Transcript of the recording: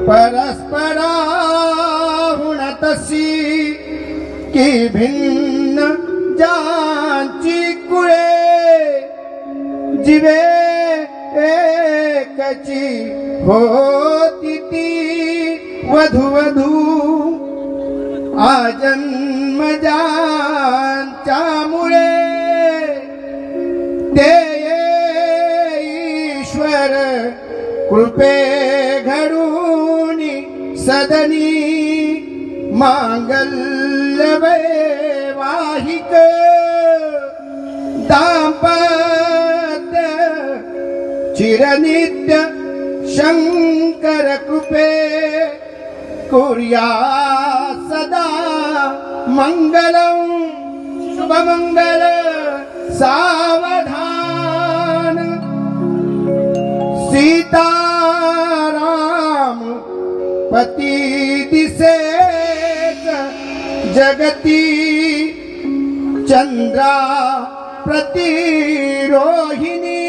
परस्पराहुण तशी की भिन्न ज्यांची कुळे जिवे एकची होती ती वधू आजन्मजांच्यामुळे ते ईश्वर कृपे घडून सदनी मांगल्य वैवाहिक दाम्पत्य चिरनित्य शंकर कृपे कुर्या सदा मंगलम शुभमंगल सावधान सीताराम पती दिसेच जगती चंद्रा प्रति रोहिणी